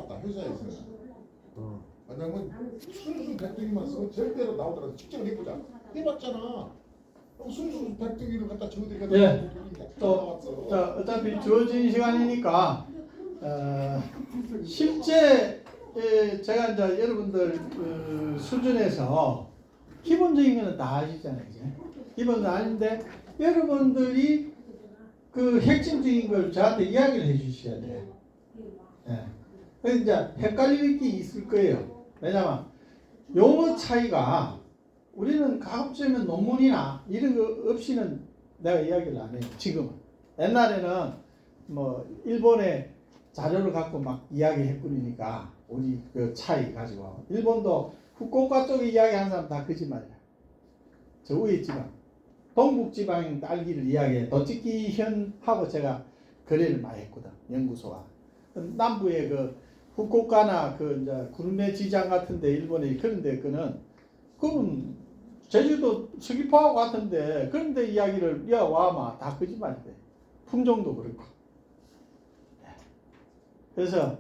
회사에서 과장은 순수 백등이만 쓰면 절대로 나오더라도 측정을 해보자. 해봤잖아. 순수 백등이를 갖다 적어드리니까 예. 또 어차피 주어진 시간이니까 실제 제가 이제 여러분들 수준에서 기본적인 거는 다 아시잖아요. 이제. 기본은 아닌데 여러분들이 그 핵심적인 걸 저한테 이야기를 해주셔야 돼요. 예. 그래서 이제 헷갈릴 게 있을 거예요. 왜냐면 용어 차이가 우리는 가급적이면 논문이나 이런 거 없이는 내가 이야기를 안 해요. 지금은. 옛날에는 뭐 일본의 자료를 갖고 막 이야기했구니까 우리 그 차이 가지고 일본도 후쿠오카 쪽에 이야기하는 사람 다 거짓말이야. 저 위에 지방 동북지방 딸기를 이야기해 도치키현하고 제가 거래를 많이 했거든. 연구소가 남부의 그 후쿠오카나 그 이제 구르메 지장 같은데 일본의 그런데 그는 제주도 서귀포하고 같은데 그런데 이야기를 와마 다 거짓말이래. 품종도 그렇고. 그래서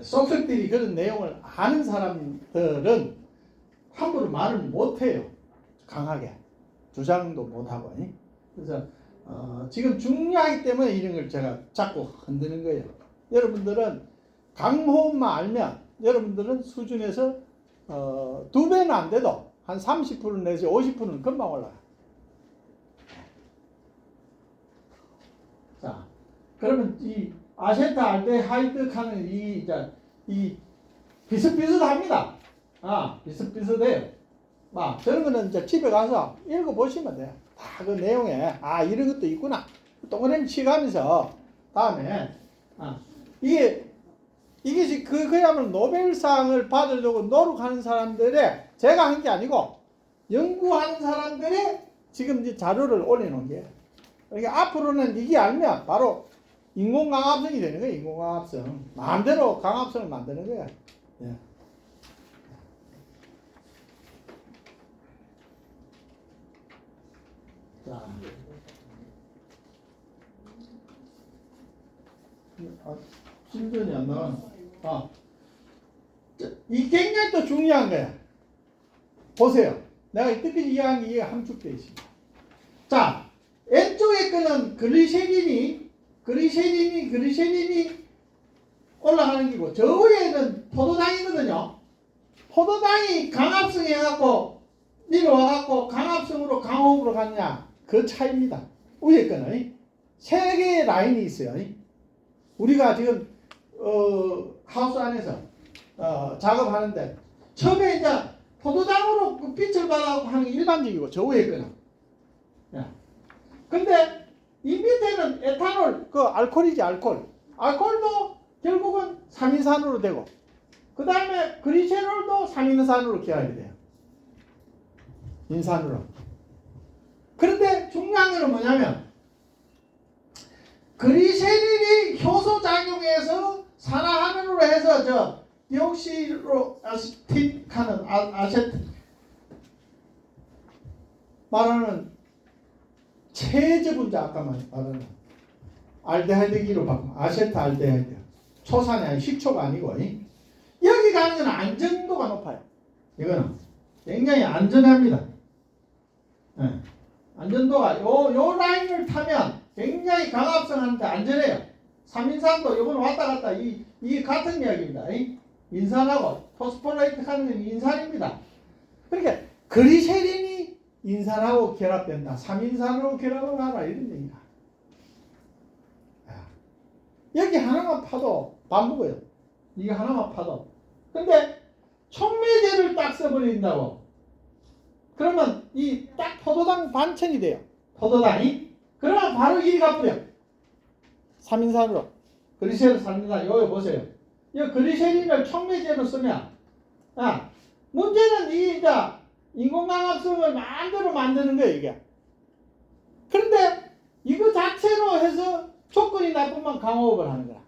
속속들이 그런 내용을 아는 사람들은 함부로 말을 못해요. 강하게 주장도 못하고. 그래서 지금 중요하기 때문에 이런 걸 제가 자꾸 흔드는 거예요. 여러분들은 강호흡만 알면 여러분들은 수준에서 2배는 안 돼도 한 30% 내지 50%는 금방 올라가요. 자, 그러면 이 아세트알데하이드 하는 이 비슷비슷합니다. 비슷비슷해요. 저런 거는 이제 집에 가서 읽어보시면 돼요. 다 그 내용에 이런 것도 있구나. 동그라미 치가면서 다음에 이게 그야말로 노벨상을 받으려고 노력하는 사람들의 제가 한 게 아니고 연구하는 사람들의 지금 이제 자료를 올려놓은 게. 그러니까 앞으로는 이게 알면 바로 인공강압성이 되는 거예요. 인공강압성. 마음대로 강압성을 만드는 거예요. 예. 자, 신전이 안 나와. 이 굉장히 또 중요한 거야. 보세요. 내가 이때까지 이야기한 게 함축되어 있습니다. 자, 왼쪽에 거는 글리세린이 올라가는 기고, 저 위에는 포도당이거든요. 포도당이 강압성 해갖고 내려와갖고 강압성으로 강호흡으로 갔냐, 그 차이입니다. 위에 거는 세 개의 라인이 있어요. 우리가 지금 하우스 안에서 작업하는데 처음에 이제 포도당으로 그 빛을 받아갖고 하는 게 일반적이고 저 위에 거는. 근데 이 밑에는 에탄올, 그 알코올이지, 알코올. 알코올도 결국은 3인산으로 되고, 그 다음에 그리세롤도 3인산으로 계열이 돼요. 인산으로. 그런데 중요한 건 뭐냐면, 그리세린이 효소작용해서 산화하면으로 해서 저 디옥시로 아세틱 하는 아세트 말하는 체제 분자 아까 말하는 알데하이드기로 바꾸면 아세트알데하이드. 초산이 아니 식초가 아니고 여기 가는 건 안전도가 높아요. 이거는 굉장히 안전합니다. 안전도가 요 라인을 타면 굉장히 강압성한테 안전해요. 3인산도 요번 왔다 갔다 이 같은 이야기입니다. 인산하고 포스포레이트 하는 건 인산입니다. 그러니까 그리세린이 인산하고 결합된다. 3인산으로 결합을 하라 이런 얘기다. 여기 하나만 파도 반복해요. 이게 하나만 파도. 근데 촉매제를 딱 써버린다고. 그러면 이 딱 포도당 반천이 돼요. 포도당이. 그러면 바로 이리 가버려. 3인산으로. 그리세린 3인산. 요거 보세요. 이 그리세린을 촉매제로 쓰면 문제는 이제 인공강압성을 마음대로 만드는 거예요, 이게. 그런데 이거 자체로 해서 조건이 나쁘면 강호흡을 하는 거야.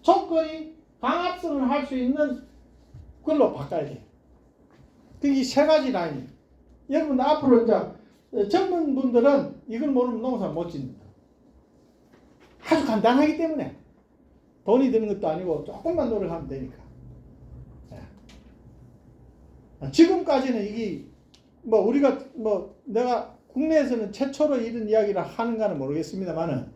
조건이 강압성을 할 수 있는 걸로 바꿔야 돼. 이 세 가지 라인. 여러분 앞으로 이제 젊은 분들은 이걸 모르면 농사 못 짓는다. 아주 간단하기 때문에. 돈이 드는 것도 아니고 조금만 노력하면 되니까. 예. 지금까지는 이게 뭐 우리가 뭐 내가 국내에서는 최초로 이런 이야기를 하는가는 모르겠습니다만은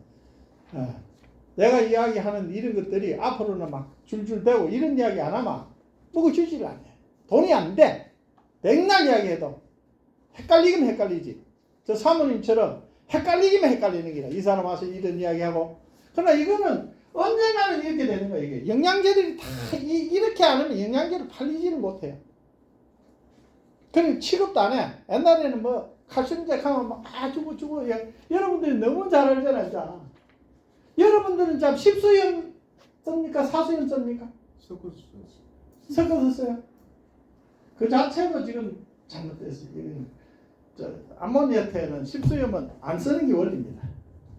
내가 이야기하는 이런 것들이 앞으로는 막 줄줄 대고 이런 이야기 안 하면 먹어주지를 않아요. 돈이 안 돼. 백날 이야기해도 헷갈리기면 헷갈리지. 저 사모님처럼 헷갈리기면 헷갈리는 게라. 이 사람 와서 이런 이야기하고. 그러나 이거는 언젠가는 이렇게 되는 거예요. 이게 영양제들이 다 이렇게 안 하면 영양제를 팔리지는 못해요. 그리고 취급도 안 해. 옛날에는 뭐 칼슘제 하면 막 주고 여러분들이 너무 잘 알잖아요. 자. 여러분들은 참 십수염 씁니까? 사수염 씁니까? 섞어서 써요. 그 자체도 지금 잘못됐어요. 암모니아테는 십수염은 안 쓰는 게 원리입니다.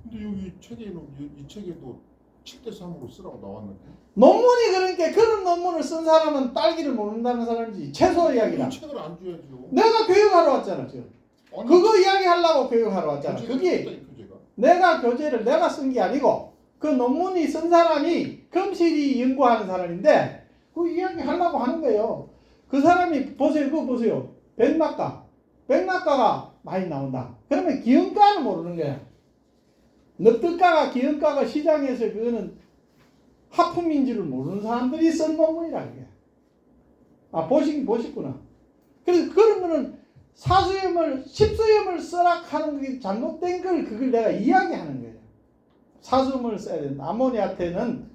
근데 여기 책에는 이 책에도 7대3으로 쓰라고 나왔는데. 논문이 그러니까 그런 논문을 쓴 사람은 딸기를 모른다는 사람이지. 채소 이야기라. 책을 안 줘야죠. 내가 교육하러 왔잖아 지금. 아니, 그거 이야기하려고 교육하러 왔잖아. 그게 내가 교재를 내가 쓴 게 아니고 그 논문이 쓴 사람이 검실이 연구하는 사람인데 그 이야기 하려고 하는 거예요. 그 사람이 보세요. 그거 보세요. 백낙가가 많이 나온다. 그러면 기형가는 모르는 거야. 납득가가 기형가가 시장에서 그거는 하품인 줄을 모르는 사람들이 쓴 논문이라 그게. 아 보시구나. 그래서 그런 거는 사수염을 십수염을 써라 하는 게 잘못된 걸 그걸 내가 이야기하는 거예요. 사수염을 써야 된다. 아모니아테는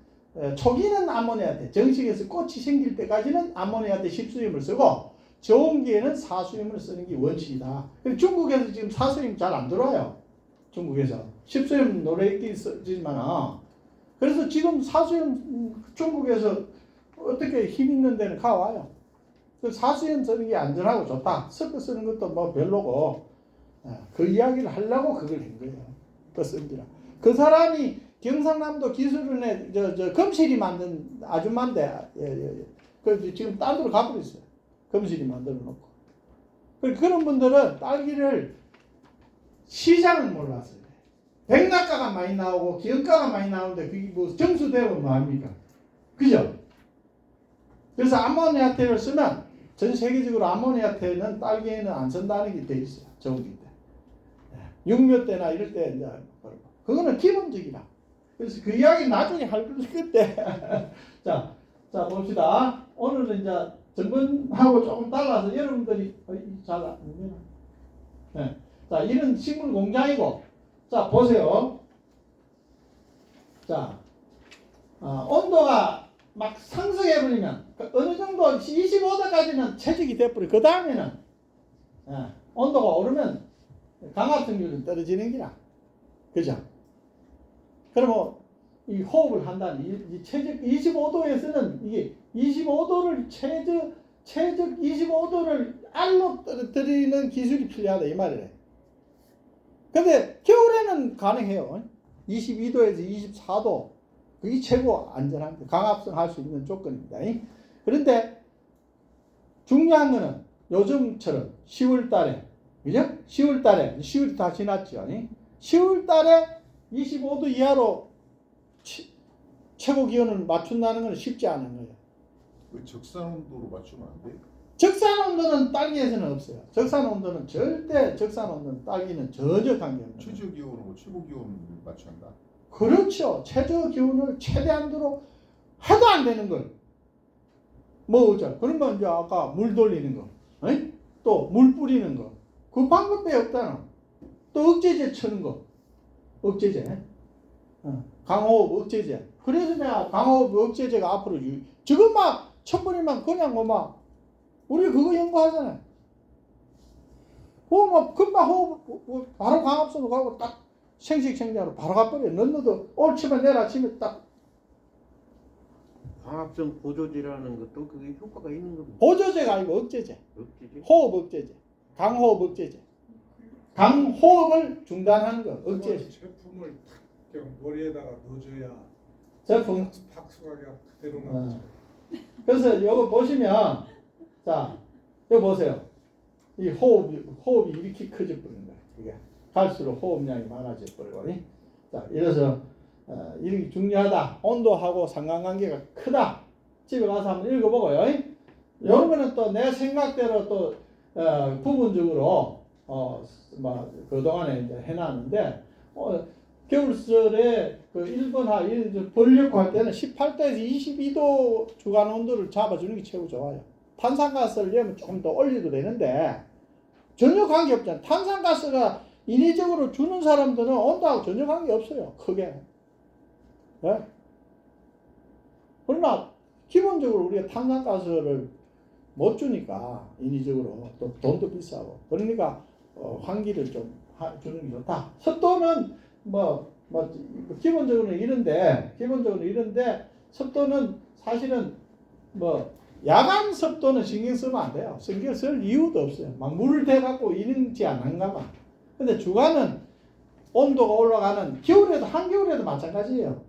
초기는 아모니아테, 정식에서 꽃이 생길 때까지는 아모니아테 십수염을 쓰고 좋은 기에는 사수염을 쓰는 게 원칙이다. 중국에서 지금 사수염 잘 안 들어와요. 중국에서 십수염 노래끼리 쓰지만 그래서 지금 사수염 중국에서 어떻게 힘 있는 데는 가와요. 사수염 쓰는 게 안전하고 좋다. 섞어 쓰는 것도 뭐 별로고 그 이야기를 하려고 그걸 한 거예요. 그 쓴기라. 그 사람이 경상남도 기술원에 저 검실이 만든 아줌마인데 그 지금 딴 데로 가버렸어요. 검실이 만들어 놓고. 그런 분들은 딸기를 시장을 몰랐어요. 백낙가가 많이 나오고 기역가가 많이 나오는데 그게 뭐 정수되면 뭐합니까? 그죠? 그래서 아모니아테를 쓰면 전 세계적으로 아모니아테는 딸기에는 안 쓴다는 게 돼 있어요. 정기 때. 육묘 때나 이럴 때 이제 그거는 기본적이라. 그래서 그 이야기 나중에 할 건데. 자 봅시다. 오늘은 이제 전번하고 조금 달라서 여러분들이 잘 안 되나? 네. 자 이런 식물 공장이고. 자 보세요. 자 온도가 막 상승해버리면 어느 정도 25도까지는 체적이 돼버려. 그 다음에는 온도가 오르면 강압성률은 떨어지는 기라. 그죠? 그러면 이 호흡을 한다는 이 최적 25도에서는 이게 25도를 최적 25도를 알로 떨어뜨리는 기술이 필요하다 이 말이래. 근데 겨울에는 가능해요. 22도에서 24도 그게 최고 안전한 강압성 할 수 있는 조건입니다. 그런데 중요한 거는 요즘처럼 10월 달에 그죠? 10월 달에 10월이 다 지났죠. 10월 달에 25도 이하로 최고 기온을 맞춘다는 건 쉽지 않은 거예요. 왜 적산 온도로 맞추면 안 돼? 적산 온도는 딸기에서는 없어요. 적산 온도는 절대 적산 온도는 딸기는 전혀 관계없는 거예요. 최저 기온하고 최고 기온을 맞춰야 한다. 그렇죠. 최저 기온을 최대한으로 해도 안 되는 걸. 뭐죠? 그러면 이제 아까 물 돌리는 거, 또 물 뿌리는 거, 그 방법이 없잖아. 또 억제제 치는 거, 억제제, 강호흡 억제제. 그래서 내가 강호흡 억제제가 앞으로 지금 막 첫번이만 그냥 막 우리 그거 연구하잖아요. 막 금방 호흡 바로 강압선으로 가고 딱 생식생장으로 바로 가버려. 너도 옳지만 내일 아침에 딱 광합성 보조제라는 것도 그게 효과가 있는 겁니다. 보조제가 아니고 억제제. 억제제? 호흡 억제제. 강호흡 억제제. 강호흡을 중단하는 거. 억제제. 제품을 탁 그냥 머리에다가 넣어줘야 제품. 박수가 그대로 나오죠. 그래서 이거 보시면 자 이거 보세요. 이 호흡이 이렇게 커져 버린 거야. 이게 갈수록 호흡량이 많아져 버리고. 자 이래서 이런 게 중요하다. 온도하고 상관관계가 크다. 집에 가서 한번 읽어보고요. 이런 거는 또 내 생각대로 또 부분적으로 뭐 그동안에 이제 해놨는데 겨울철에 그 일본하 벌려고 할 때는 18도에서 22도 주간 온도를 잡아주는 게 최고 좋아요. 탄산가스를 넣으면 조금 더 올려도 되는데 전혀 관계없잖아요. 탄산가스가 인위적으로 주는 사람들은 온도하고 전혀 관계없어요. 크게. 네? 그러나 기본적으로 우리가 탄산가스를 못 주니까 인위적으로 또 돈도 비싸고 그러니까 환기를 좀 주는 게 좋다. 습도는 기본적으로는 이런데 습도는 사실은 야간 습도는 신경 쓰면 안 돼요. 신경 쓸 이유도 없어요. 막 물을 대갖고 이런지 안 한가 봐. 근데 주간은 온도가 올라가는 겨울에도 한겨울에도 마찬가지예요.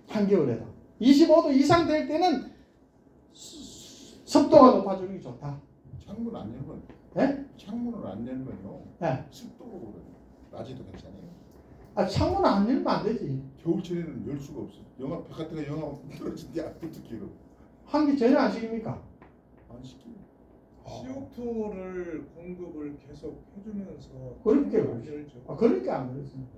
한겨울에도 25도 이상 될 때는 습도가 높아지는 게 좋다. 창문 안 열면 네? 창문을 안 열면요. 네. 습도가 낮에도 괜찮아요. 창문 안 열면 안 되지. 겨울철에는 열 수가 없어. 영하 바깥에가 영하 떨어진데 어떻게 환기 전혀 안 시킵니까? 안 시키고. CO2를 공급을 계속 해주면서 그렇게 안 열죠. 그러니까 안 그렇습니다.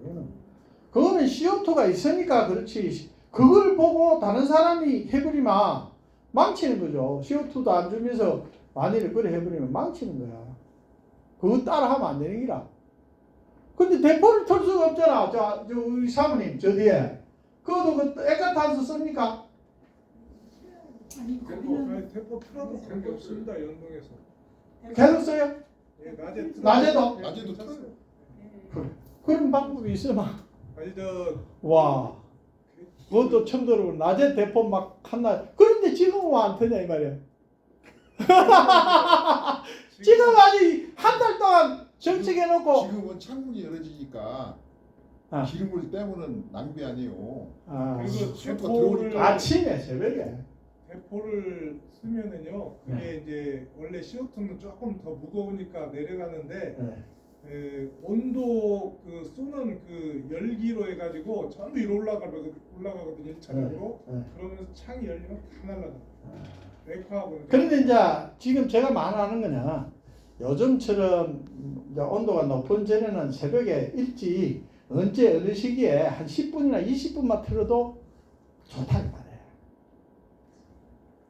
그거는 CO2가 있으니까 그렇지. 그걸 보고 다른 사람이 해버리면 망치는 거죠. CO2도 안 주면서 만일에 그래 해버리면 망치는 거야. 그거 따라하면 안 되는 기라. 근데 대포를 털 수가 없잖아. 우리 사모님 저 뒤에. 그것도 그 액화탄소 씁니까? 대포 틀어도 관계 없습니다. 연동해서. 계속 써요? 예, 낮에도? 낮에도 틀어요. 그런 방법이 있으면. 아니 와. 그것도 처음 들어보고 낮에 대포 막 한날. 그런데 지금은 안 터냐 이 말이야. 지금 아직 한 달 동안 정책해놓고. 지금은 창문이 열어지니까 아. 기름을 떼면 낭비 아니에요. 그리고 습도가 대포를 들어오니까. 아침에 새벽에. 대포를 쓰면은요. 그게 이제 원래 CO2는 조금 더 무거우니까 내려가는데 온도 그 쏘는 그 열기로 해가지고 전부 위로 올라가거든요. 1차적으로. 그러면서 창이 열리면 다 날라가요. 액화하고는. 그런데 이제 지금 제가 말하는 거냐, 요즘처럼 이제 온도가 높은 전에는 새벽에 일찍 언제 어느 시기에 한 10분이나 20분만 틀어도 좋다 이 말이에요.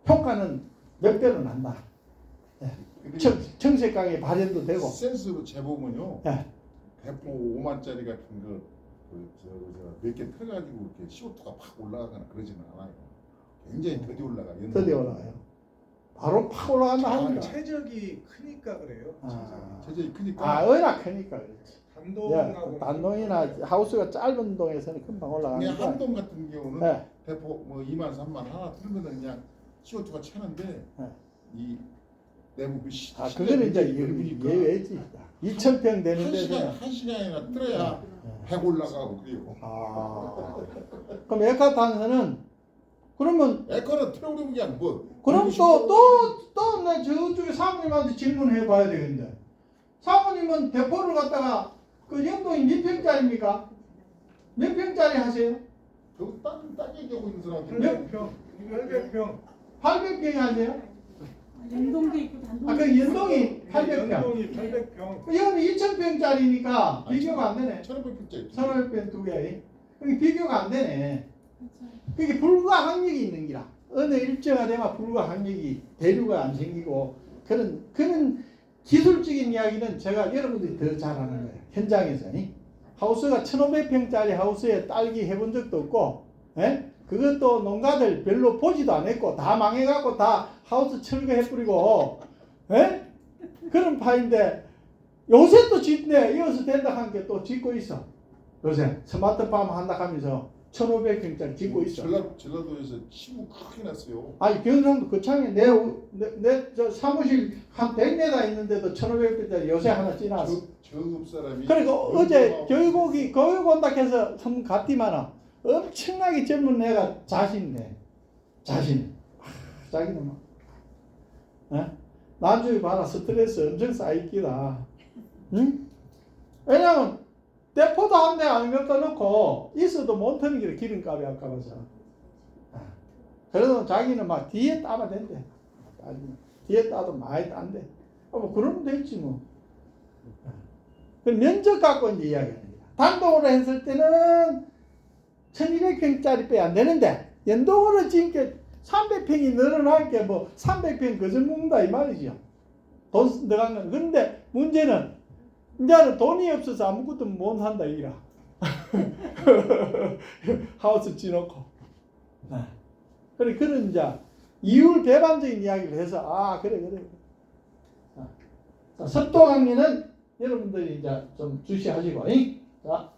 효과는 몇 배로 난다. 청색강의 발현도 되고. 센스로 재보면요. 네. 대포 5만짜리 같은 거 몇 개 틀어가지고 이렇게 CO2가 팍 올라가거나 그러지는 않아요. 굉장히 더디 올라가요. 더디 올라가요. 바로 팍 올라간다 하는 거야. 체적이 크니까 그래요. 체적이 크니까. 워낙 크니까 그렇지. 단동하고 단동이나 하우스가 짧은 동에서는 금방 올라가는데. 그냥 한동 같은 경우는 네. 대포 뭐 2만 3만 하나 틀면은 그냥 CO2가 차는데 이 내부 그거는 이제 예외지. 2,000평 되는 데서 한 시간이나 틀어야 100 올라가고 그래요. 그럼 액화탄소는 그러면 에어컨은 틀어버리면 그냥 뭐. 그럼 또 나 저쪽에 사모님한테 질문해 봐야 되겠는데, 사모님은 대포를 갖다가 그 연동이 몇 평짜리입니까? 몇 평짜리 하세요? 그 딴 얘기하고 있는 사람한테 800평. 800평이 하세요? 연동도 있고 단동. 그 연동이 800평. 연동이 800평. 이거는 2,000평짜리니까 비교가 안 되네. 1,500평짜리. 1,500평 두 개. 그게 비교가 안 되네. 그게 불가항력이 있는 기라. 어느 일정화 되면 불가항력이 대류가 안 생기고 그런 기술적인 이야기는 제가 여러분들이 더 잘하는 거예요. 현장에서. 하우스가 1,500평짜리 하우스에 딸기 해본 적도 없고, 그것도 농가들 별로 보지도 안 했고 다 망해갖고 다 하우스 철거해버리고, 그런 파인데 요새 또 짓네. 이어서 된다 한 게 또 짓고 있어. 요새 스마트팜 한다 하면서 1,500평짜리 짓고 있어. 전라도에서 치고 크게 났어요. 아니 경상도 거창에 내 저 사무실 한 100m 있는데도 1,500평짜리 요새 하나 지나왔어. 저급 사람이. 그러니까 어제 교육 온다 해서 한번 갔디만은 엄청나게 젊은 애가 자신네. 자신. 자기는 막. 나중에 봐라 스트레스 엄청 쌓이기다. 응? 왜냐면 대포도 한 대 안 갖다 놓고 있어도 못 터는 게 기름값이 아까워서. 그래도 자기는 막 뒤에 따면 된대. 뒤에 따도 많이 딴대. 뭐 그러면 되지 뭐. 그 면적 갖고 이제 이야기하는 거야. 단독으로 했을 때는 1200평짜리 빼 안 되는데 연동으로 지니까 300평이 늘어나니까 뭐 300평 그저 먹는다 이 말이죠. 돈 들어간 건. 근데 문제는 이제는 돈이 없어서 아무것도 못 한다 이라. 하우스 지놓고. 그래 그런 이제 이율 배반적인 이야기를 해서 아 그래. 자, 습도 관리는 여러분들이 이제 좀 주시하시고, 자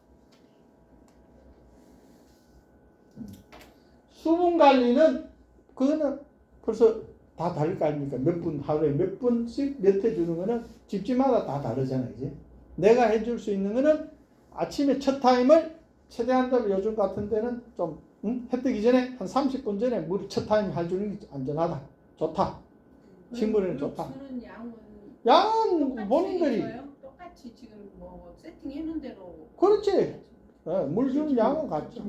수분 관리는 그거는 벌써 다 다를 거 아닙니까? 몇 분 하루에 몇 분씩 몇 회 주는 거는 집집마다 다 다르잖아요, 이제. 내가 해줄 수 있는 거는 아침에 첫 타임을 최대한 요즘 같은 데는 좀 해 뜨기 전에 한 30분 전에 물 첫 타임 해주는 게 안전하다, 좋다. 식물에는 좋다. 주는 양은 본인들이 똑같이 지금 뭐 세팅해놓은 대로. 그렇지. 물 주는 양은 같죠.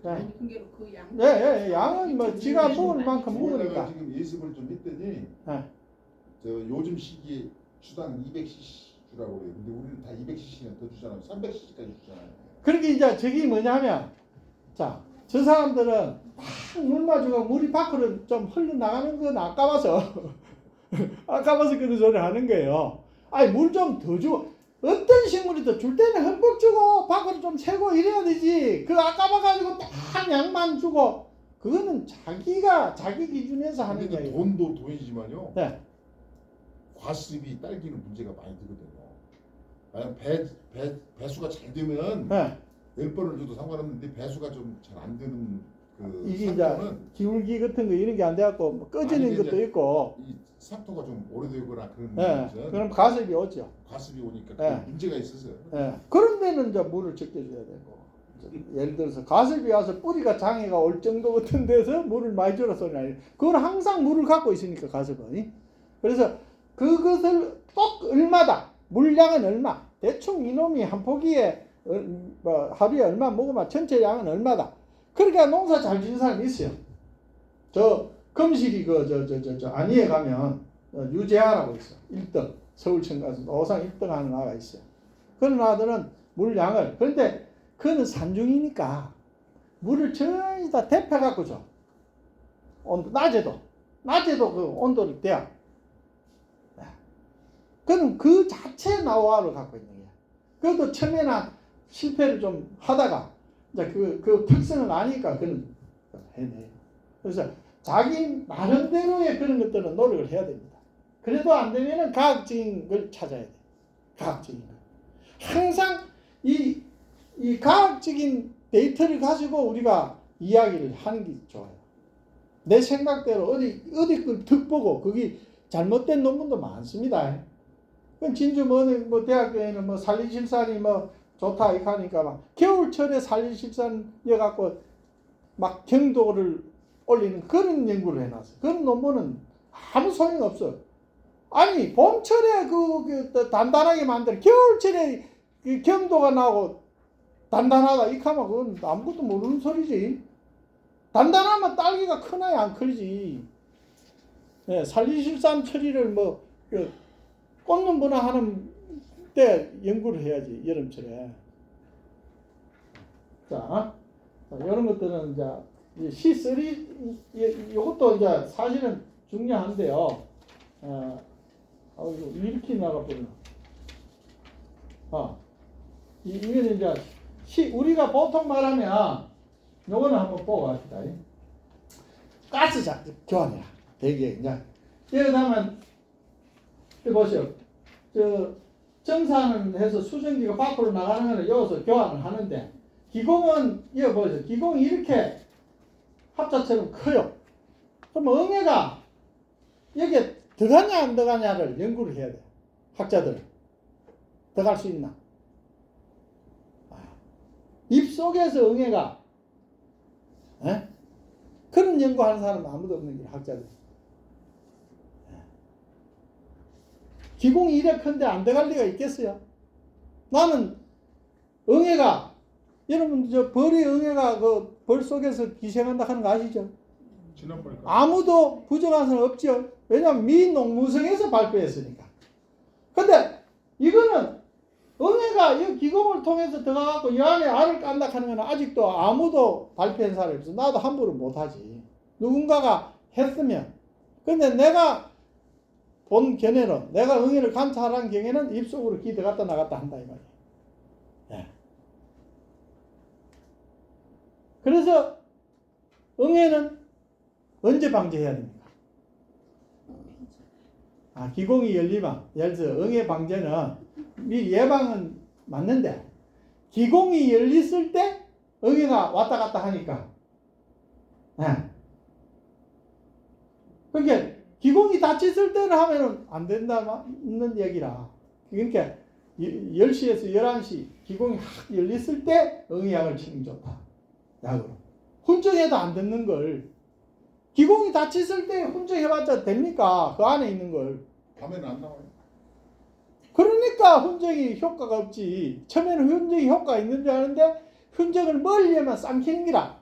아니 근데 그 양. 예, 양은 뭐 지가 먹을 만큼 먹으니까. 지금 예습을 좀 했더니 저 요즘 시기에 주당 200cc 주라고 그래요. 근데 우리는 다 200cc나 더 주잖아요. 300cc까지 주잖아요. 그렇게 이제 저기 뭐냐면, 자, 저 사람들은 막 물만 주고 물이 밖으로 좀 흘러나가는 건 아까워서 그런 소리 하는 거예요. 아니 물 좀 더 주고, 어떤 식물이든 줄 때는 흠뻑 주고 밖으로 좀 새고 이래야 되지. 그 아까워가지고 딱 양만 주고, 그거는 자기 기준에서 하는 근데 거예요. 돈도 돈이지만요. 네. 과습이 딸기는 문제가 많이 되거든요. 만약 배수가 잘 되면 네. 10번을 줘도 상관없는데 배수가 좀 잘 안 되는 그 이게 상토는 이제 기울기 같은 거 이런 게 안 돼갖고 뭐 꺼지는 아니, 것도 이제 있고, 이 상토가 좀 오래되거나 그런 예, 것은 그럼 가습이 오죠. 과습이 오니까 예. 그 문제가 있어서요. 예, 그런 데는 이제 물을 적게 줘야 되고, 예를 들어서 가습이 와서 뿌리가 장애가 올 정도 같은 데서 물을 많이 주라 소리 아니에요. 그건 항상 물을 갖고 있으니까 가습은. 그래서 그것을 꼭 얼마다, 물량은 얼마, 대충 이놈이 한 포기에 뭐 하루에 얼마 먹으면 전체 양은 얼마다. 그러니까 농사 잘 지는 사람이 있어요. 저 금실이 저 안위에 가면 유재하라고 있어. 1등 서울청 가서 노상 1등 하는 아가 있어요. 그런 아들은 물량을, 그런데 그는 산중이니까 물을 전부 다 데펴 갖고 줘. 온도 낮에도 그 온도를 대야. 그는 그 자체 노하우를 갖고 있는 거야. 그래도 처음에는 실패를 좀 하다가 이제 그 특성을 아니까 그는 해내. 그래서 자기 나름대로의 그런 것들은 노력을 해야 됩니다. 그래도 안 되면은 과학적인 걸 찾아야 돼. 과학적인 거. 항상 이 과학적인 데이터를 가지고 우리가 이야기를 하는 게 좋아요. 내 생각대로 어디 걸 득보고 그게 잘못된 논문도 많습니다. 그럼 진주 뭐 대학교에는 뭐 산리실산이 뭐 좋다 이렇게 하니까 막 겨울철에 산리실산 여갖고 막 경도를 올리는 그런 연구를 해놨어. 그런 논문은 아무 소용 없어. 아니 봄철에 그 단단하게 만들, 겨울철에 그 경도가 나오고 단단하다 이렇게 하면 그건 아무것도 모르는 소리지. 단단하면 딸기가 크나야 안 크지. 네, 산리실산 처리를 뭐 꽂는 분화 하는 때 연구를 해야지, 여름철에. 자, 이런 것들은 이제 C3 이것도 이제 사실은 중요한데요. 이렇게 나가버리나. 이거는 이제 우리가 보통 말하면 요거는 한번 보고 갑시다. 가스 교환이야. 대기에 이제 예를 들면 보세요. 정산을 해서 수증기가 밖으로 나가는 거는 여기서 교환을 하는데, 기공은 이거 보세요. 기공이 이렇게 합자처럼 커요. 그럼 응애가 여기에 들어가냐 안 들어가냐를 연구를 해야 돼. 학자들은 들어갈 수 있나? 입 속에서 응애가 그런 연구하는 사람은 아무도 없는 게 학자들. 기공이 이래 큰데 안 들어갈 리가 있겠어요? 나는 응애가 여러분 저 벌의 응애가 그 벌 속에서 기생한다 하는 거 아시죠? 지난번에 아무도 부정한 사람 없죠. 왜냐하면 미농무성에서 발표했으니까. 근데 이거는 응애가 이 기공을 통해서 들어가고 이 안에 알을 깐다 하는 건 아직도 아무도 발표한 사람이 없어. 나도 함부로 못하지. 누군가가 했으면. 근데 내가 본 견해는 내가 응애를 관찰한 경우에는 입속으로 기 들어갔다 나갔다 한다 이 말이야. 예. 그래서 응애는 언제 방제해야 됩니까? 기공이 열리면 예를 들어 응애 방제는 미리 예방은 맞는데 기공이 열렸을 때 응애가 왔다 갔다 하니까 그러니까 기공이 닫혔을 때는 하면은 안 된다는 얘기라. 그러니까 10시에서 11시 기공이 확 열렸을 때 응애약을 치는 게 좋다. 약으로. 훈정해도 안 듣는 걸 기공이 닫혔을 때 훈정해봤자 됩니까? 그 안에 있는 걸. 밤에는 안 나와요. 그러니까 훈정이 효과가 없지. 처음에는 훈정이 효과가 있는 줄 아는데 훈정을 멀리 하면 쌍키는 기라.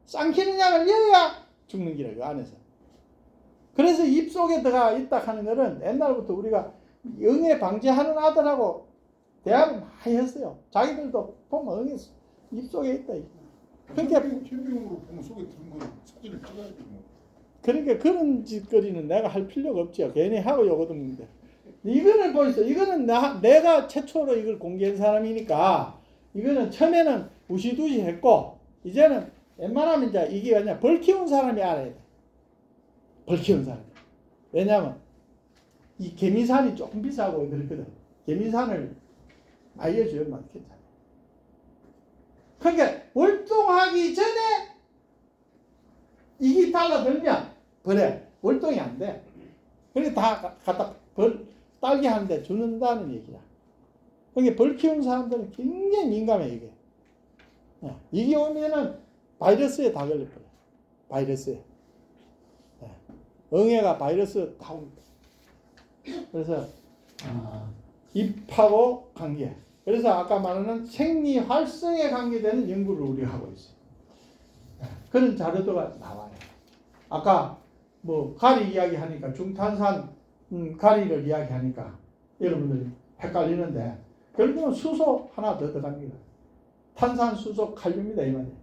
쌍키는 약을 여야 죽는 기라 그 안에서. 그래서 입속에 들어가 있다 하는 거는 옛날부터 우리가 응애 방지하는 아들하고 대화를 많이 했어요. 자기들도 보면 응애 입속에 있다. 그러니까 캠핑으로 보면 속에 들은 거 사진을 찍어야지 뭐. 그러니까 그런 짓거리는 내가 할 필요가 없죠. 괜히 하고 요거든데. 이거는 보이세요. 이거는 내가 최초로 이걸 공개한 사람이니까 이거는 처음에는 우시두시 했고 이제는 웬만하면 이제 이게 왜냐 벌 키운 사람이 알아야 돼. 벌 키운 사람. 왜냐면 이 개미산이 조금 비싸고 그렇거든. 개미산을 알려줘야 많겠다. 그러니까 월동하기 전에 이게 달라들면 벌에 월동이 안 돼. 그러니까 다 갖다 벌 딸기 하는데 주는다는 얘기야. 그러니까 벌 키우는 사람들은 굉장히 민감해 이게. 이게 오면은 바이러스에 다 걸려버려. 바이러스에. 응애가 바이러스 다 옵니다. 그래서 잎하고 관계. 그래서 아까 말하는 생리 활성에 관계되는 연구를 우리가 하고 있어요. 그런 자료도가 나와요. 아까 뭐 가리 이야기하니까 중탄산 가리를 이야기하니까 여러분들이 헷갈리는데 결국은 수소 하나 더 들어갑니다. 탄산, 수소, 칼륨이다 이 말이에요.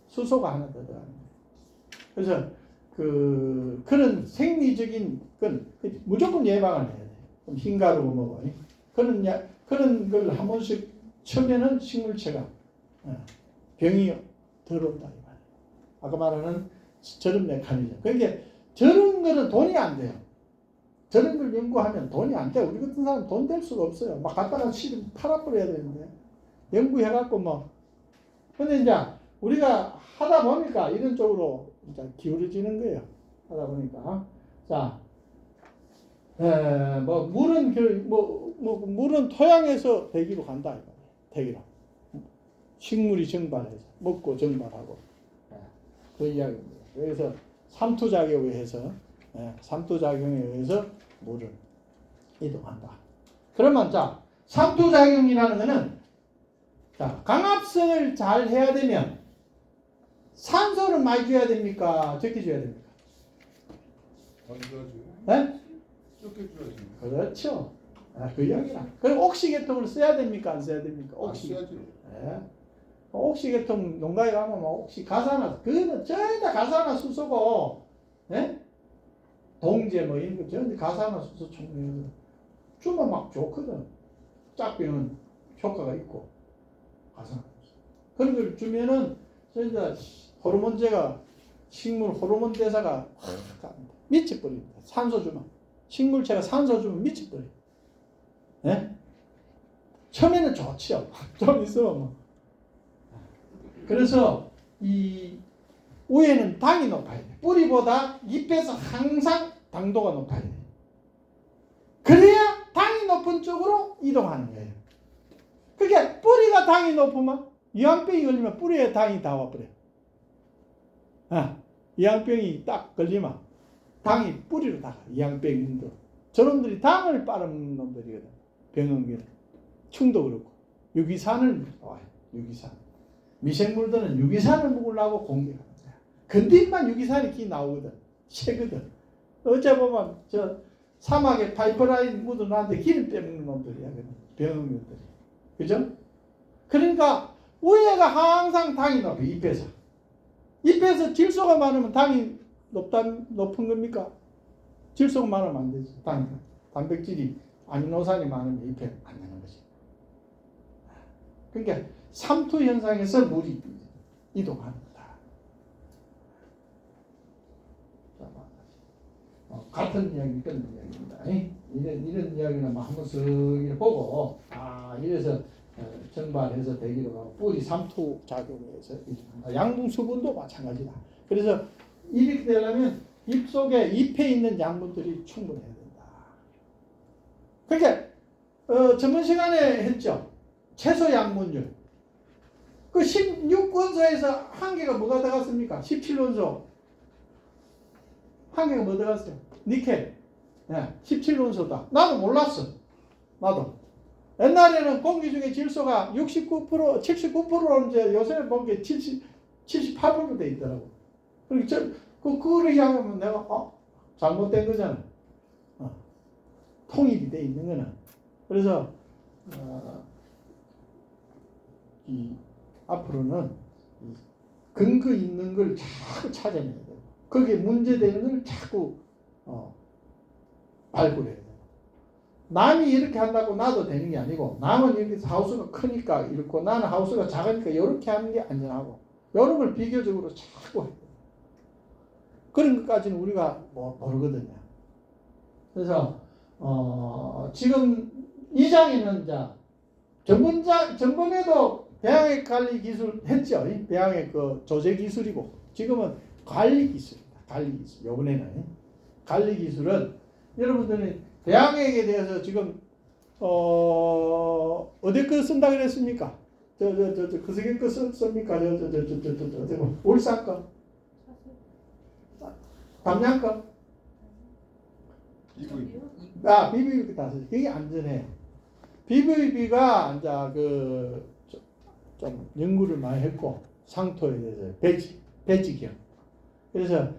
수소가 하나 더 들어갑니다. 그래서 그런 생리적인 건 무조건 예방을 해야 돼요. 그럼 흰가루 먹어. 그런 걸 한 번씩 처음에는 식물체가 병이 들어온다 이 말이에요. 아까 말하는 저런 메커니즘. 그러니까 저런 거는 돈이 안 돼요. 저런 걸 연구하면 돈이 안 돼. 우리 같은 사람 돈 될 수가 없어요. 막 갖다가 실은 팔아버려야 되는데 연구해갖고 뭐. 근데 이제 우리가 하다 보니까 이런 쪽으로 이제 기울어지는 거예요. 하다 보니까 자, 뭐 물은 물은 토양에서 대기로 간다 이거. 대기로. 식물이 증발해서 먹고 증발하고 그 이야기입니다. 그래서 삼투작용에 의해서 물은 이동한다. 그러면 자 삼투작용이라는 것은 자 강압성을 잘 해야 되면 산소를 많이 줘야 됩니까? 적게 줘야 됩니까? 많이 줘야지. 네? 적게 줘야지. 그렇죠. 그 이야기라. 그럼 옥시계통을 써야 됩니까? 안 써야 됩니까? 옥시. 써야지. 네. 옥시계통 농가에 가면 옥시 가산화 그거는 전부 가산화수소고, 네? 동제 뭐 이런 거 전부 가산화수소 총량이거든. 주면 막 좋거든. 짝병은 효과가 있고 가산화수소. 그런 걸 주면은 진짜 호르몬제가 식물 호르몬 대사가 확 갑니다. 미쳐버립니다. 산소 주면 식물체가 산소 주면 미쳐버려. 네? 처음에는 좋지요. 좀 있으면 뭐. 그래서 이 위에는 당이 높아야 돼. 뿌리보다 잎에서 항상 당도가 높아야 돼. 그래야 당이 높은 쪽으로 이동하는 거예요. 그게 뿌리가 당이 높으면 이항병이 걸리면 뿌리에 당이 다 와버려. 이항병이 딱 걸리면 당이 뿌리로 다 가. 이항병인도 저놈들이 당을 빨아먹는 놈들이거든. 병원기는 충도 그렇고 유기산을 좋아해요. 유기산. 미생물들은 유기산을 먹으려고 공격하는 거야. 근데만 유기산이 기 나오거든. 새거든. 어째 보면 저 사막에 파이프라인 묻어놨는데 기름 빼먹는 놈들이야. 병원들이. 그죠? 그러니까 위에가 항상 당이 높아. 잎에서. 잎에서 질소가 많으면 당이 높은 겁니까? 질소가 많으면 안 되지. 당이. 단백질이 아미노산이 많으면 잎에 안 되는 거지. 그러니까 삼투 현상에서 물이 이동하는 거다. 같은 이야기, 그런 이야기입니다. 이런 이야기는 뭐 한번 쓱 보고, 이래서 정발해서 대기로 가고, 뿌리 삼투 작용해서 양분 수분도 마찬가지다. 그래서 이렇게 되려면 잎 속에 잎에 있는 양분들이 충분해야 된다. 그러니까 전번 시간에 했죠. 채소 양분율. 그 16원소에서 한 개가 뭐가 들어갔습니까? 17원소. 한 개가 뭐 들어갔어요? 니켈. 네, 17원소다. 나도 몰랐어. 나도. 옛날에는 공기 중에 질소가 69%, 79%로 이제 요새 보기에 78% 돼 있더라고. 그러니까 그거를 이야기하면 내가, 잘못된 거잖아. 통일이 돼 있는 거는. 그래서, 앞으로는 근거 있는 걸 자꾸 찾아내야 돼요. 거기에 문제되는 걸 자꾸 발굴해야 돼요. 남이 이렇게 한다고 나도 되는 게 아니고, 남은 이렇게 하우스가 크니까 이렇고 나는 하우스가 작으니까 이렇게 하는 게 안전하고, 이런 걸 비교적으로 자꾸 해요. 그런 것까지는 우리가 모르거든요. 그래서 지금 이 장에는 전번에도 배양액 관리 기술 했죠. 배양액 그 조제 기술이고, 지금은 관리 기술입니다. 관리 기술. 요번에는 관리 기술은 여러분들이 배양액에 대해서 지금 어디 거 쓴다 그랬습니까? 그 세계 거 씁니까? 울산 거, 담양 거. BVB 다 쓰죠. 그게 안전해요. BVB가 이제 좀 연구를 많이 했고, 상토에 대해서 배지경. 그래서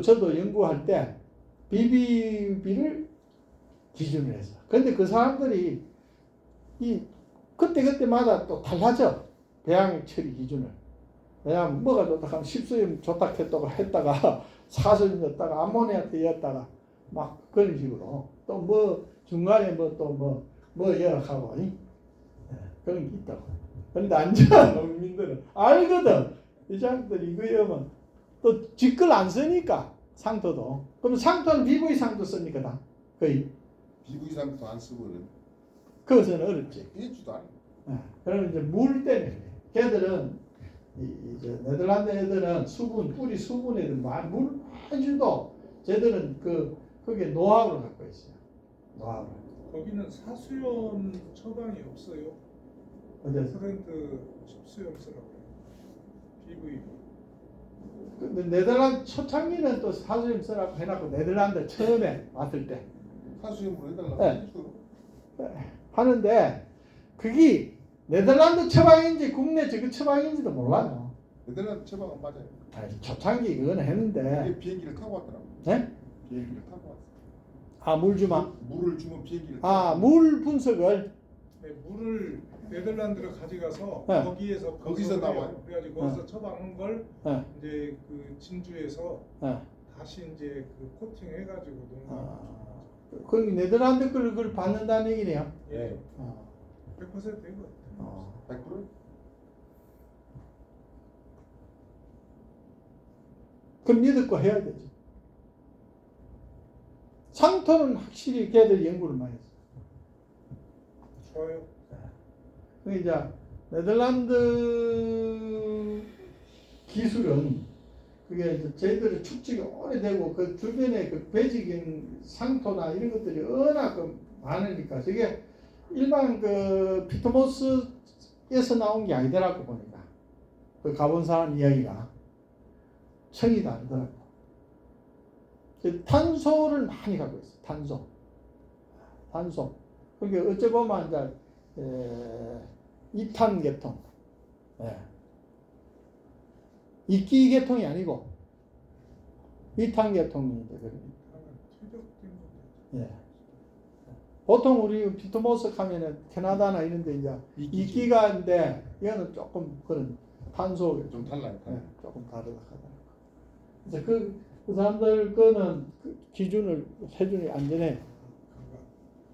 저도 연구할 때 BVB를 기준으로 했어. 근데 그 사람들이 그때마다 또 달라져. 배양액 처리 기준을. 왜냐하면 뭐가 좋다 하면 십수염 좋다 했다가 사수염 였다가 아모니아트 였다가 막 그런 식으로 또 뭐 중간에 뭐 열악하고 그런 게 있다고. 그런데 안전한 농민들은 알거든. 이 사람들이 이거면 또 직글 안 쓰니까 상토도. 그럼 상토는 BV 상토 씁니까 다? 거의. BV 상토 안 쓰거든. 그것은 어렵지. 일주도 안. 그러면 이제 물 때문에. 걔들은 이제 네덜란드 애들은 뿌리 수분 애들 물 많이 줘도 쟤들은 그게 노하우를 갖고 있어요. 노하우. 거기는 사수염 처방이 없어요. 어제 퍼센트 칩수염 쓰라고. BV. 근데 네덜란드 초창기는 또 사수염 쓰라고 해놨고, 네덜란드 처음에 왔을 때 사수염으로 해달라고. 네. 하는데 그게 네덜란드 처방인지 국내 저거 처방인지도 몰라요. 네덜란드 처방은 맞아요. 초창기 그거는 했는데. 비행기를 타고 왔더라고. 네? 비행기를 타고 왔어. 물 주마. 물을 주면 비행기를 타고. 물 분석을. 네, 물을 네덜란드로 가져가서 네. 거기서 나와요. 그래가지고 거기서 처방한 걸 네. 이제 그 진주에서 네. 다시 이제 그 코팅해가지고 농가. 그 네덜란드 그걸 받는다는 얘기네요. 예. 100% 된 것 같아요. 100%? 그럼 믿을 거 해야 되지. 상토는 확실히 걔들 연구를 많이 했어. 좋아요. 그 이제 네덜란드 기술은 그게 이제 저희들의 축적이 오래되고 그 주변에 그 배지경 상토나 이런 것들이 워낙 많으니까 저게 일반 그 피토모스에서 나온 게 아니더라고 보니까 그 가본 사람 이야기가 청이 다르더라고. 탄소를 많이 갖고 있어. 탄소. 그러니까 어째 보면 이제 2탄 계통. 예. 이끼 계통이 아니고 2탄 계통이 이제 그럽니다. 예. 보통 우리 피트모스 하면은 캐나다나 이런 데 이제 이끼가인데 얘는 조금 그런 탄소 좀 달라요. 예, 조금 다르다 하더라고요. 그래서 그 사람들 거는 그 기준을 세준이 안 되네.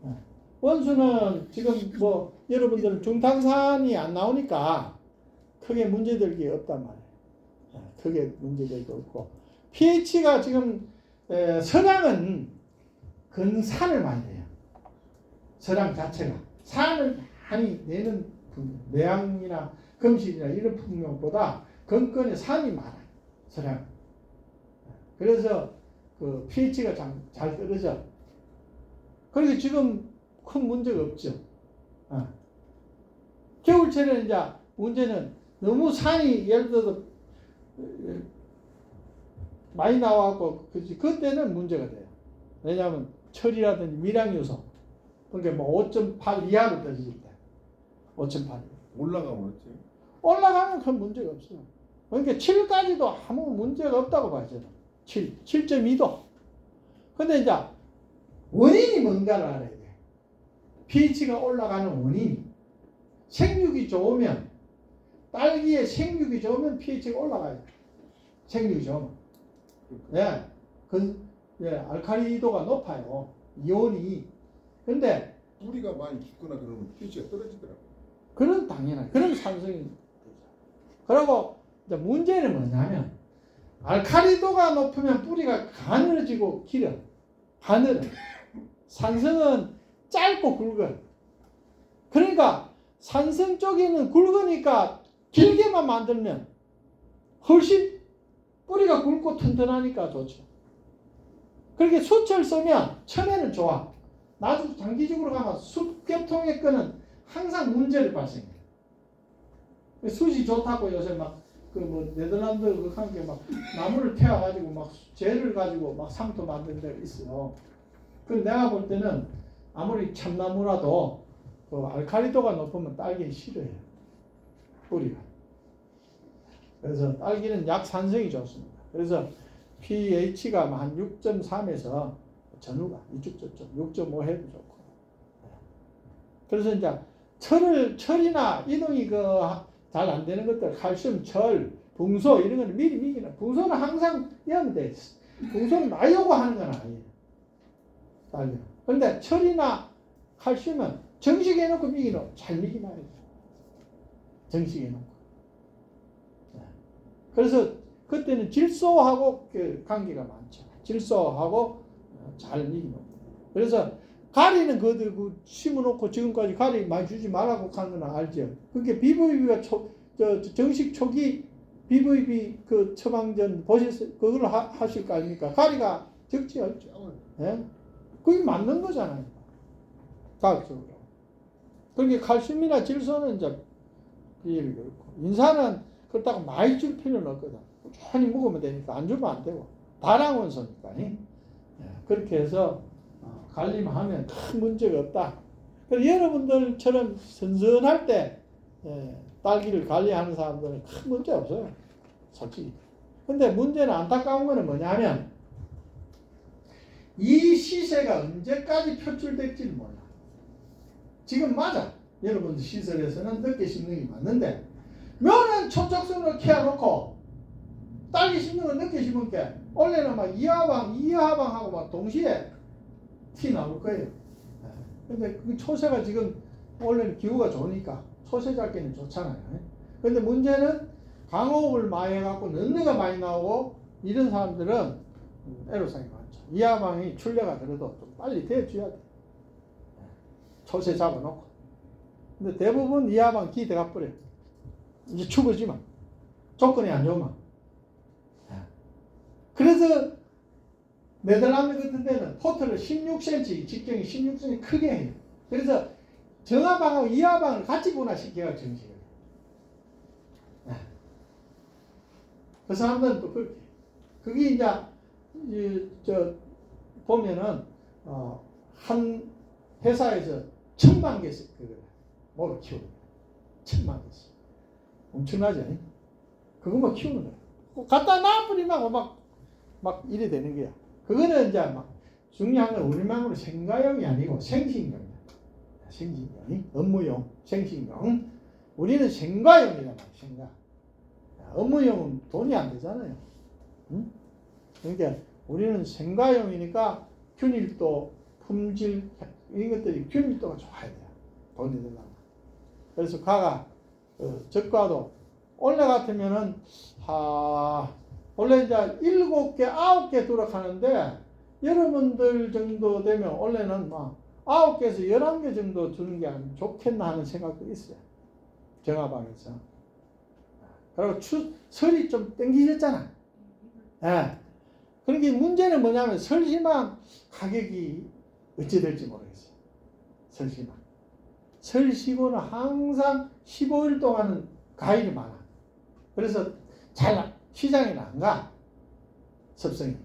예. 원수는 지금 뭐 여러분들은 중탄산이 안 나오니까 크게 문제될 게 없단 말이에요. 예, 크게 문제될 게 없고 pH가 지금 서량은 근산을 많이 해요. 서량 자체가 산을 많이 내는 풍경, 매양이나 금실이나 이런 풍경보다 건건에 산이 많아요. 서량. 그래서 그 pH가 잘 떨어져. 그래서 지금 큰 문제가 없죠. 겨울철에는 이제 문제는 너무 산이 예를 들어서 많이 나와갖고 그때는 문제가 돼요. 왜냐하면 철이라든지 밀양 요소 그러니까 뭐 5.8 이하로 떨어질 때 5.8 올라가면 어찌? 올라가면 큰 문제가 없어요. 그러니까 7까지도 아무 문제가 없다고 봐요. 7.2도. 근데 이제 원인이 뭔가를 알아야 돼. pH가 올라가는 원인이 생육이 좋으면 딸기에 생육이 좋으면 pH가 올라가요. 생육이 좋으면. 예. 알칼리도가 높아요. 이온이. 근데 뿌리가 많이 깊거나 그러면 pH가 떨어지더라고. 그런 당연한 그런 산성이 그리고 이제 문제는 뭐냐면 알칼리도가 높으면 뿌리가 가늘어지고 길어. 가늘어. 산성은 짧고 굵어. 그러니까 산성 쪽에는 굵으니까 길게만 만들면 훨씬 뿌리가 굵고 튼튼하니까 좋죠. 그렇게 숯을 쓰면 처음에는 좋아. 나중에 장기적으로 가면 숯 계통의 거는 항상 문제를 발생해요. 숯이 좋다고 요새 막 그 뭐 네덜란드 그 한게 막 나무를 태워가지고 막 재를 가지고 막 상토 만든 데가 있어요. 그 내가 볼 때는 아무리 참나무라도 그 알칼리도가 높으면 딸기는 싫어해요. 뿌리가. 그래서 딸기는 약산성이 좋습니다. 그래서 pH가 한 6.3에서 전후가 이쪽 저쪽 6.5 해도 좋고. 그래서 이제 철이나 이동이 잘 안 되는 것들 칼슘, 철, 붕소 이런 거는 미리 미기는 붕소는 항상 이하면 돼. 붕소는 나요고 하는 건 아니에요. 딸기. 그런데 철이나 칼슘은 정식해놓고 미기는 잘 미기나요. 정식해놓고. 그래서 그때는 질소하고 관계가 많죠. 질소하고 잘 미기는. 그래서 가리는 그 심어놓고 지금까지 가리 많이 주지 말라고 하는 건 알죠. 그게 BVB가 정식 초기 BVB 그 처방전 보셨어요? 그걸 하실 거 아닙니까? 가리가 적지 않죠. 예? 그게 맞는 거잖아요. 과학적으로. 그러니까 칼슘이나 질소는 이제 비율이 그렇고 인산은 그렇다고 많이 줄 필요는 없거든. 꾸준히 먹으면 되니까 안 주면 안 되고 다량원소니까. 그렇게 해서 관리하면 큰 문제가 없다. 그래서 여러분들처럼 선선할 때 딸기를 관리하는 사람들은 큰 문제 없어요. 솔직히. 근데 문제는 안타까운 거는 뭐냐면 이 시세가 언제까지 표출될지를 몰라. 지금 맞아. 여러분들 시설에서는 늦게 심는 게 맞는데 면은 초적성으로 키워놓고 딸기 심는 건 늦게 심은 게 원래는 막 이하방하고 막 동시에 티 나올 거예요. 근데 그 초세가 지금 원래는 기후가 좋으니까 초세 잡기는 좋잖아요. 근데 문제는 강호흡을 많이 해갖고 넣는가 많이 나오고 이런 사람들은 애로사항이 많죠. 이하방이 출래가 그래도 좀 빨리 대줘야 돼. 초세 잡아놓고. 근데 대부분 이하방 기 들어가 버려. 이제 죽어지만 조건이 안 좋으면. 그래서 네덜란드 같은 데는 포트를 16cm, 직경이 16cm 크게 해요. 그래서 정하방하고 이하방을 같이 분화시켜요, 정식을. 그 사람들은 또 그렇게. 그게 이제, 보면은, 한 회사에서 1000만 개씩 그걸 키워요. 천만 원씩. 엄청나지? 그것만 키우는 거야. 갖다 놔버리면 막 이래 되는 거야. 그거는 이제 막 중요한 건 우리 말로 생가용이 아니고 생신용이야. 생신용, 업무용, 생신용. 우리는 생가용이란 말이야. 생가. 업무용은 돈이 안 되잖아요. 응? 그러니까 우리는 생가용이니까 균일도, 품질 이런 것들이 균일도가 좋아야 돼요. 돈이 들려면. 그래서 가가 적과도 원래 같으면은 원래 이제 7개, 9개 들어가는데 여러분들 정도 되면 원래는 막 9개에서 11개 정도 주는 게 좋겠나 하는 생각도 있어요. 정화방에서. 그리고 설이 좀 땡기셨잖아. 예. 그러니까 문제는 뭐냐면 설시만 가격이 어찌 될지 모르겠어요. 설시만. 설시고는 항상 15일 동안은 과일이 많아. 그래서 잘 시장에 안 가. 섭성이.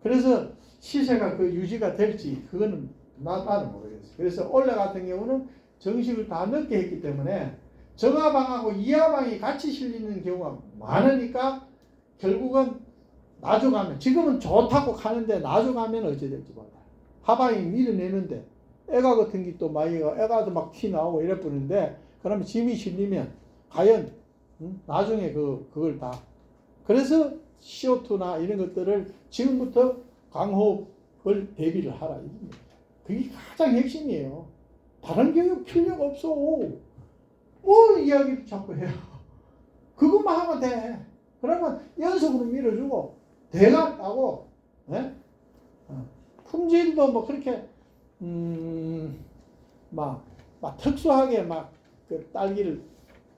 그래서 시세가 그 유지가 될지 그거는 나는 모르겠어요. 그래서 올해 같은 경우는 정식을 다 늦게 했기 때문에 정하방하고 이하방이 같이 실리는 경우가 많으니까 결국은 나중가면 지금은 좋다고 가는데 나중가면 어찌 될지 몰라요. 하방이 밀어내는데 애가 같은 게 또 많이 애가도 막 티 나오고 이래 뿌는데 그러면 짐이 실리면 과연 나중에 그걸 다 그래서 CO2나 이런 것들을 지금부터 강호흡을 대비를 하라. 그게 가장 핵심이에요. 다른 교육 필요가 없어. 뭐 이야기를 자꾸 해요. 그것만 하면 돼. 그러면 연속으로 밀어주고 대가 따고 품질도 뭐 그렇게 막 특수하게 막 그 딸기를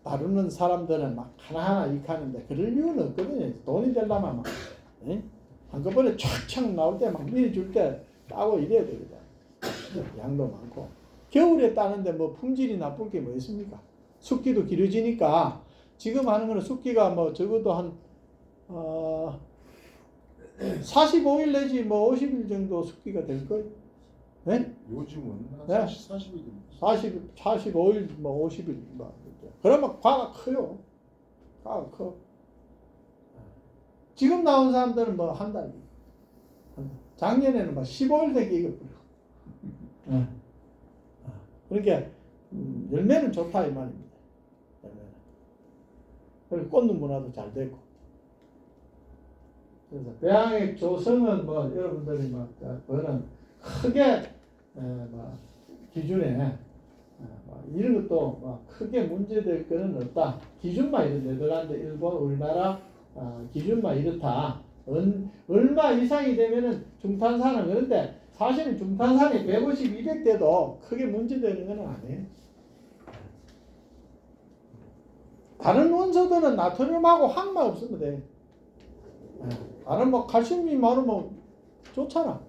다루는 사람들은 막 하나하나 익하는데 그럴 이유는 없거든요. 돈이 되려면 막 한꺼번에 촥촥 나올 때 막 밀어줄 때 따고 이래야 되거든. 양도 많고 겨울에 따는데 뭐 품질이 나쁠 게 뭐 있습니까? 숙기도 길어지니까 지금 하는 거는 숙기가 뭐 적어도 한 45일 내지 뭐 50일 정도 숙기가 될 거예요. 네? 요즘은 한 네. 40일 45일 뭐 50일 뭐 그러면 과가 커요. 과가 커. 지금 나온 사람들은 뭐 한 달. 작년에는 막 15일 되게 익었고요. 그러니까 열매는 좋다 이 말입니다. 열매는. 그리고 꽂는 문화도 잘 되고. 그래서 배양액 조성은 뭐 여러분들이 막 그거는 크게 뭐 기준에 이런 것도 뭐 크게 문제될 거는 없다. 기준만 이런 네덜란드, 일본, 우리나라 기준만 이렇다. 얼마 이상이 되면은 중탄산은 그런데 사실은 중탄산이 150, 200대도 크게 문제되는 건 아니에요. 다른 원소들은 나트륨하고 항만 없으면 돼. 다른 뭐 칼슘이 많으면 좋잖아.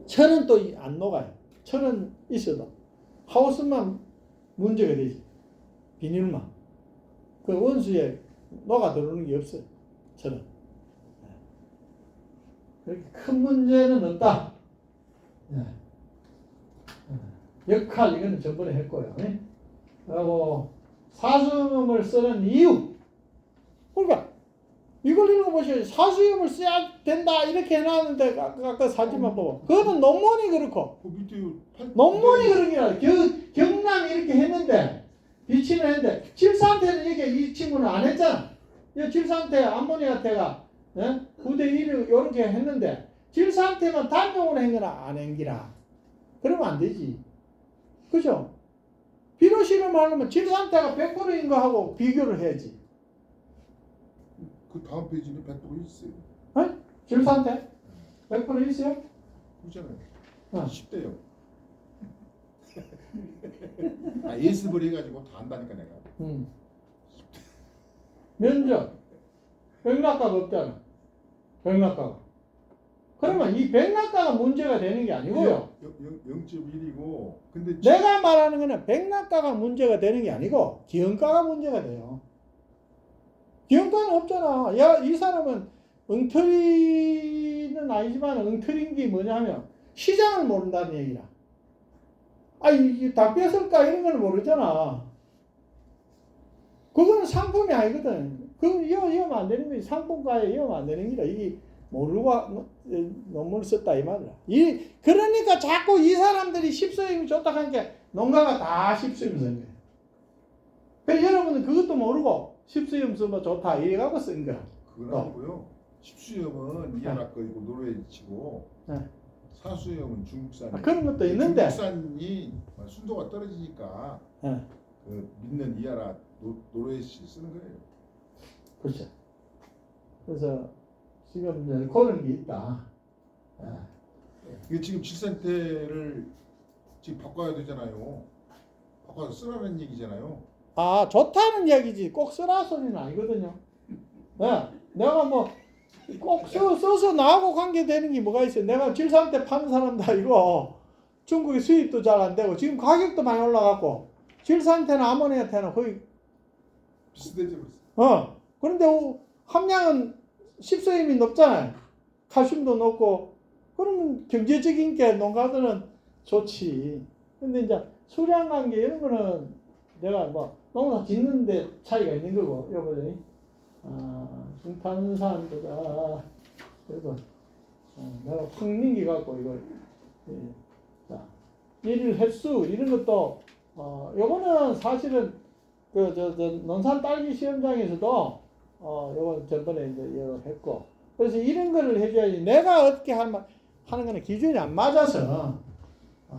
철은 또 안 녹아요. 철은 있어도 하우스만 문제가 되지. 비닐만. 그 원수에 녹아 들어오는 게 없어요. 철은. 그렇게 큰 문제는 없다. 역할 이거는 저번에 했고요. 그리고 사수염을 쓰는 이유. 그러니까 이걸 읽어보셔야 사수염을 써야 된다 이렇게 해놨는데 아까 사진만 보고 그거는 논문이 그렇고 그 밑에 논문이 그런 게 아니라 경남이 이렇게 했는데 비치는 했는데 질산태는 이게 이 친구는 안 했잖아. 이 질산태 암모니아태가 9대1 이렇게 했는데 질산태만 단종을 한 거나 안 한 기라 그러면 안 되지. 그죠? 비료 실험하려면 질산태가 100%인 거 하고 비교를 해야지. 그 다음 페이지에 100% 있어요. 질산태 100% 있어요? 그렇잖아요. 10대요. 10대요. 예습을 해가지고 다 한다니까 내가. 면적 백낙가가 없잖아. 백낙가가. 그러면 이 백낙가가 문제가 되는 게 아니고요. 0.1이고 근데 내가 말하는 거는 백낙가가 문제가 되는 게 아니고 기형가가 문제가 돼요. 기형가는 없잖아. 야, 이 사람은 엉터리는 아니지만 엉터리인 게 뭐냐면 시장을 모른다는 얘기라. 이게 다 뺏을까 이런 건 모르잖아. 그거는 상품이 아니거든. 그건 이러면 안 되는 거지. 상품가에 이러면 안 되는 거라. 이게 모르고 논문을 썼다 이 말이야. 그러니까 자꾸 이 사람들이 십서임이 좋다 하니까 농가가 다 십서임 쓴 거야. 그래서 여러분은 그것도 모르고 십서임 쓰면 좋다 이래갖고 쓴 거야. 그건 아니고요. 십수염은 이해나 거이고 노르웨이치고 네. 사수염은 중국산. 그런 것도 있는데. 중국산이 순도가 떨어지니까 네. 그 믿는 이하라 노르웨이치 쓰는 거예요. 그렇죠. 그래서 지금 이제 그런 게 있다. 이게 지금 질산태를 지금 바꿔야 되잖아요. 바꿔서 쓰라는 얘기잖아요. 좋다는 이야기지. 꼭 쓰라 소리는 아니거든요. 내가 뭐 꼭 써서 나하고 관계되는 게 뭐가 있어요. 내가 질산태 파는 사람도 아니고 중국에 수입도 잘 안 되고 지금 가격도 많이 올라갔고 질산태나 아모니아태나 거의 비슷해져 버렸어. 그런데 함량은 십서임이 높잖아요. 칼슘도 높고 그러면 경제적인 게 농가들은 좋지. 근데 이제 수량 관계 이런 거는 내가 뭐 농사 짓는데 차이가 있는 거고 여보세요. 중탄산보다 그래도 내가 황민기 갖고 이걸 자 일일 횟수 이런 것도 요거는 사실은 그 논산 딸기 시험장에서도 요거 전번에 이제 이거 했고 그래서 이런 거를 해줘야지. 내가 어떻게 하는 거는 기준이 안 맞아서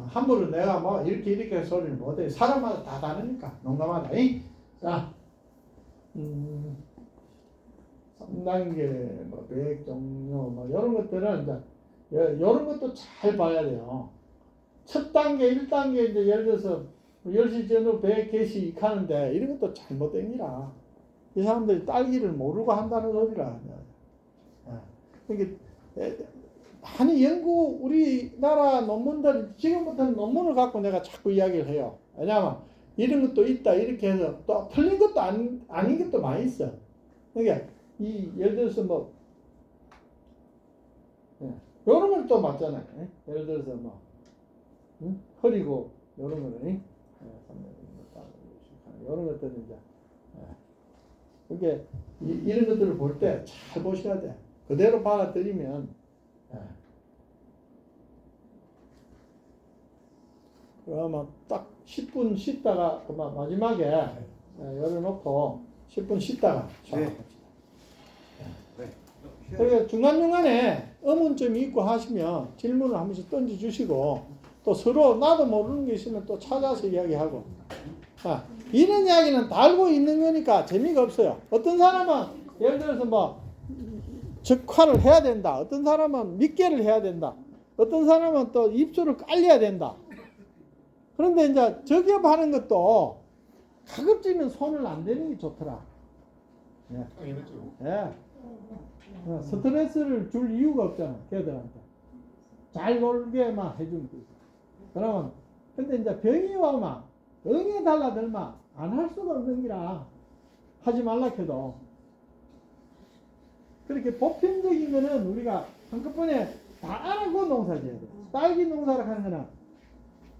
함부로 내가 뭐 이렇게 소리를 못해. 사람마다 다 다르니까 농가마다. 자 3단계 뭐 배액 종료 뭐 이런 것들은 이제 이런 것도 잘 봐야 돼요. 첫 단계 1단계 이제 예를 들어서 10시 전후 배액 개시 익하는데 이런 것도 잘못된 기라. 이 사람들이 딸기를 모르고 한다는 소리라. 그러니까 많이 우리나라 논문들 지금부터는 논문을 갖고 내가 자꾸 이야기를 해요. 왜냐하면 이런 것도 있다 이렇게 해서 또 틀린 것도 아닌 것도 많이 있어. 그러니까 예를 들어서 뭐 이런 걸 또 맞잖아요. 예를 들어서 뭐 허리고 이런 거는 이런 것들은 이제 그게 이런 것들을 볼 때 잘 보셔야 돼. 그대로 받아들이면 그러면 딱 10분 쉬다가 그만 마지막에 열어놓고 10분 쉬다가 그러니까 중간중간에 의문점이 있고 하시면 질문을 한 번씩 던져주시고 또 서로 나도 모르는 게 있으면 또 찾아서 이야기하고 이런 이야기는 다 알고 있는 거니까 재미가 없어요. 어떤 사람은 예를 들어서 뭐 적화를 해야 된다. 어떤 사람은 mit개를 해야 된다. 어떤 사람은 또 입술을 깔려야 된다. 그런데 이제 저기업하는 것도 가급적이면 손을 안 대는 게 좋더라. 스트레스를 줄 이유가 없잖아. 걔들한테 잘 놀게만 해주면 되지. 그러면 근데 이제 병이 와만 응에 달라들만 안 할 수가 없는 기라 하지 말라 해도 그렇게 보편적인 거는 우리가 한꺼번에 다 알아고 농사 지어야 돼. 딸기 농사를 하는 거는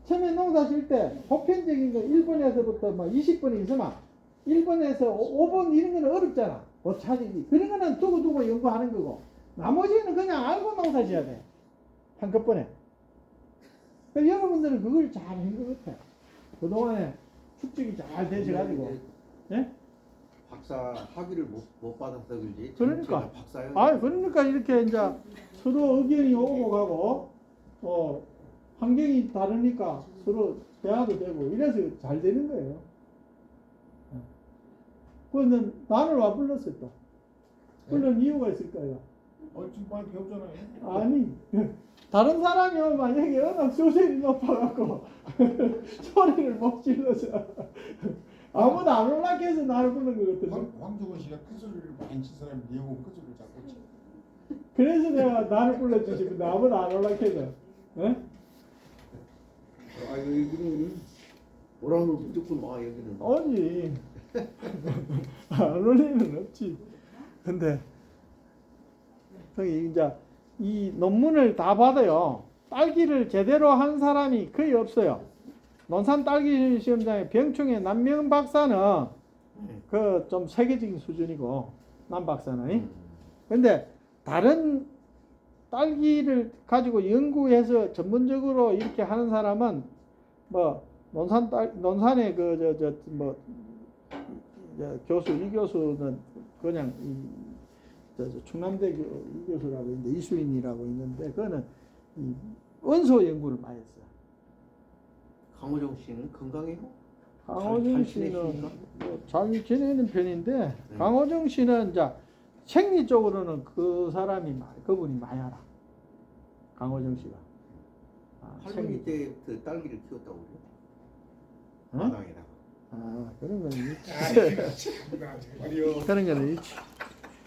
처음에 농사 질 때 보편적인 거 1번에서부터 막 20번이 있으면 1번에서 5번 이런 거는 어렵잖아. 못 찾으기. 그런 거는 두고두고 연구하는 거고 나머지는 그냥 알고 농사 지어야 돼. 한꺼번에. 그래서 여러분들은 그걸 잘 한 것 같아. 그동안에 축적이 잘 되셔가지고. 예? 박사 학위를 못 받아서 그러지. 그러니까. 박사요. 그러니까 이렇게 이제 서로 의견이 오고 가고, 환경이 다르니까 서로 대화도 되고 이래서 잘 되는 거예요. 그런데 나를 와 불렀어 또. 불른 이유가 있을 거예요. 지금 많이 배웠잖아요. 아니, 다른 사람이 만약에 워낙 소설이 높아갖고 소리를 못 질러서 아무도 안 올라해서 나를 부른 거거든요. 황정원 씨가 큰 소리를 많이 친 사람이 내고 큰 소리를 자꾸 치. 그래서 내가 나를 불러주시고 아무도 안 올라해서. 여기는 뭐라고 무조건 와 여기는. 아니 안 올리는 없지. 근데 저기 이제 이 논문을 다 받아요. 딸기를 제대로 한 사람이 거의 없어요. 논산 딸기 시험장의 병충해 남명 박사는 그 좀 세계적인 수준이고 남 박사는. 근데 다른 딸기를 가지고 연구해서 전문적으로 이렇게 하는 사람은 뭐 논산의 교수 이 교수는 그냥 충남대 이 교수라고 있는데 이수인이라고 있는데 그거는 이 원소 연구를 많이 했어요. 강호정 씨는 건강해요? 강호정 잘 씨는 지내십니까? 잘 지내는 편인데 강호정 씨는 이제 생리 쪽으로는 그분이 많이 알아. 강호정 씨가. 할머니 때부터 딸기를 키웠다고 그래요? 응? 마당에다가. 그런 건 있지. 아, 정말이요. 그런 거는 있지.